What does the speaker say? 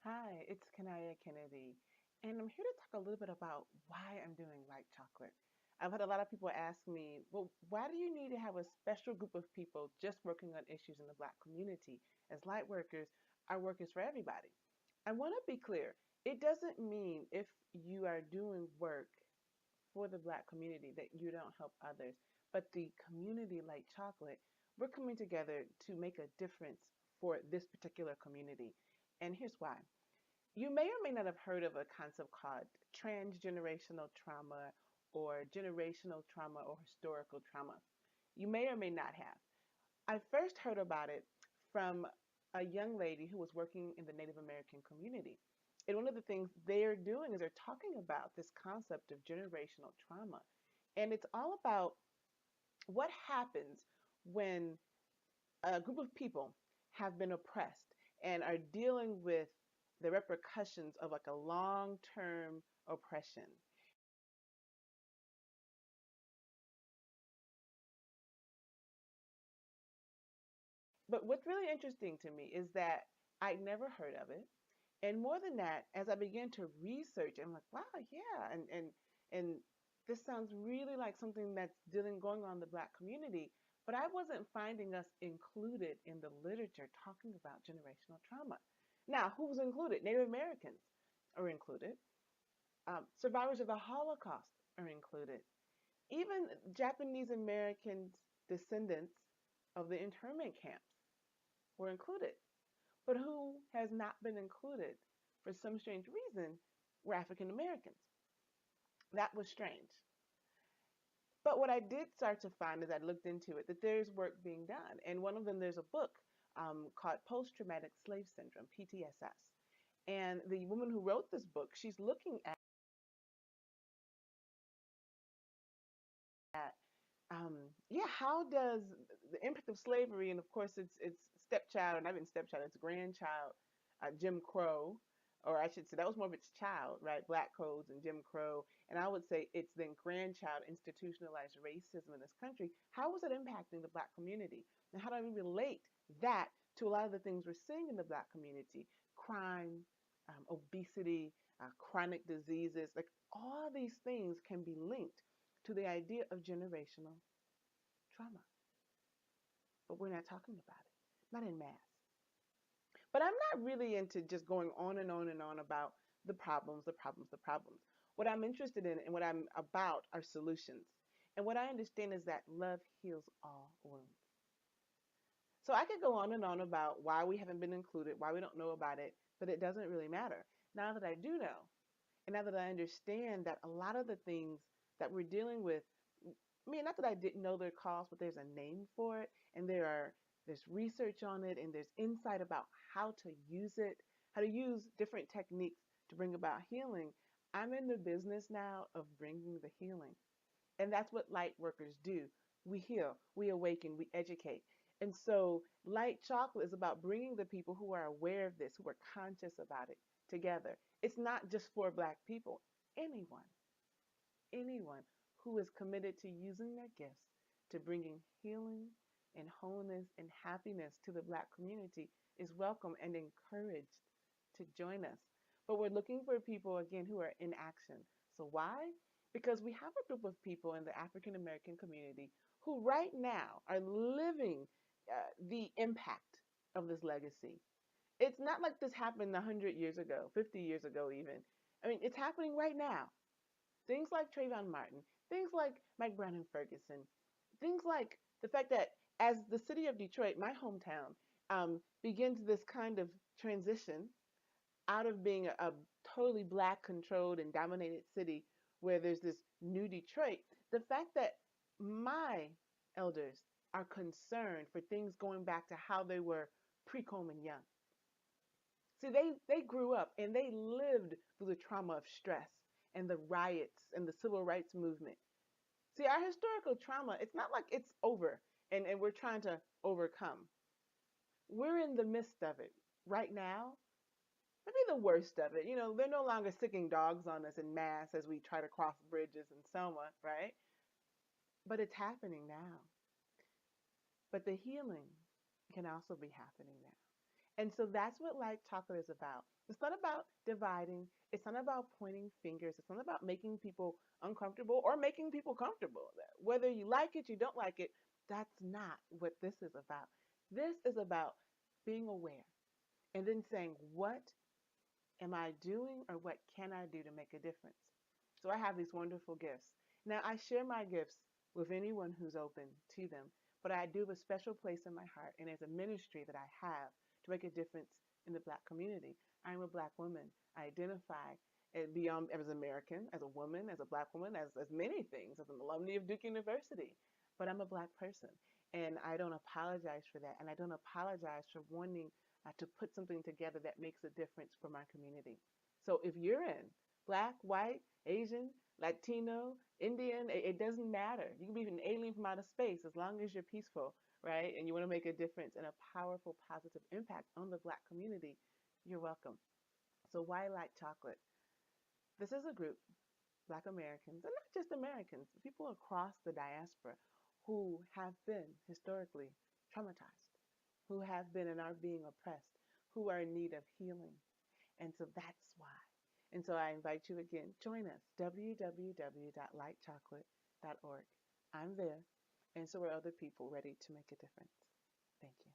Hi, it's Kanaya Kennedy, and I'm here to talk a little bit about why I'm doing Light Chocolate. I've had a lot of people ask me, well, why do you need to have a special group of people just working on issues in the Black community? As light workers, our work is for everybody. I want to be clear. It doesn't mean if you are doing work for the Black community that you don't help others, but the community Light Chocolate, we're coming together to make a difference for this particular community. And here's why. You may or may not have heard of a concept called transgenerational trauma or generational trauma or historical trauma. You may or may not have. I first heard about it from a young lady who was working in the Native American community. And one of the things they're doing is they're talking about this concept of generational trauma. And it's all about what happens when a group of people have been oppressed and are dealing with the repercussions of like a long-term oppression. But what's really interesting to me is that I'd never heard of it. And more than that, as I began to research, I'm like, wow, yeah, and this sounds really like something that's dealing going on in the Black community. But I wasn't finding us included in the literature talking about generational trauma. Now, who's included? Native Americans are included. Survivors of the Holocaust are included. Even Japanese Americans descendants of the internment camps were included. But who has not been included for some strange reason were African Americans. That was strange. But what I did start to find as I looked into it, that there's work being done. And one of them, there's a book called Post Traumatic Slave Syndrome, PTSS. And the woman who wrote this book, she's looking at yeah, how does the impact of slavery, and of course it's stepchild, and I've been stepchild, it's grandchild, Jim Crow, or I should say that was more of its child, right? Black codes and Jim Crow, and I would say it's then grandchild institutionalized racism in this country. How is it impacting the Black community, and how do we relate that to a lot of the things we're seeing in the Black community? Crime, obesity, chronic diseases, like all these things can be linked to the idea of generational trauma, but we're not talking about it, not in mass. But I'm not really into just going on and on and on about the problems, the problems, the problems. What I'm interested in and what I'm about are solutions. And what I understand is that love heals all wounds. So I could go on and on about why we haven't been included, why we don't know about it, but it doesn't really matter. Now that I do know, and now that I understand that a lot of the things that we're dealing with, I mean, not that I didn't know their cause, but there's a name for it, and there's research on it, and there's insight about how to use it, how to use different techniques to bring about healing. I'm in the business now of bringing the healing, and that's what light workers do. We heal, we awaken, we educate. And so, Light Chocolate is about bringing the people who are aware of this, who are conscious about it, together. It's not just for Black people. Anyone, anyone who is committed to using their gifts to bringing healing and wholeness and happiness to the Black community is welcome and encouraged to join us. But we're looking for people, again, who are in action. So why? Because we have a group of people in the African American community who right now are living the impact of this legacy. It's not like this happened 100 years ago, 50 years ago even. I mean, it's happening right now. Things like Trayvon Martin, things like Mike Brown and Ferguson, things like the fact that as the city of Detroit, my hometown, begins this kind of transition out of being a totally Black controlled and dominated city where there's this new Detroit, the fact that my elders are concerned for things going back to how they were pre-Coleman Young. See, they grew up and they lived through the trauma of stress and the riots and the civil rights movement. See, our historical trauma, it's not like it's over and we're trying to overcome. We're in the midst of it right now. Maybe the worst of it. You know, they're no longer sicking dogs on us in mass as we try to cross bridges in Selma, right? But it's happening now. But the healing can also be happening now. And so that's what Light Chocolate is about. It's not about dividing. It's not about pointing fingers. It's not about making people uncomfortable or making people comfortable. Whether you like it, you don't like it, that's not what this is about. This is about being aware and then saying, what am I doing or what can I do to make a difference? So I have these wonderful gifts. Now, I share my gifts with anyone who's open to them, but I do have a special place in my heart, and there's a ministry that I have to make a difference in the Black community. I'm a Black woman. I identify beyond as an American, as a woman, as a Black woman, as many things, as an alumni of Duke University. But I'm a Black person, and I don't apologize for that, and I don't apologize for wanting to put something together that makes a difference for my community. So if you're in Black, white, Asian, Latino, Indian, it doesn't matter. You can be an alien from outer space as long as you're peaceful, right? And you want to make a difference and a powerful, positive impact on the Black community, you're welcome. So why Light Chocolate? This is a group, Black Americans, and not just Americans, people across the diaspora who have been historically traumatized, who have been and are being oppressed, who are in need of healing. And so that's why. And so I invite you again, join us, www.lightchocolate.org. I'm there, and so are other people ready to make a difference. Thank you.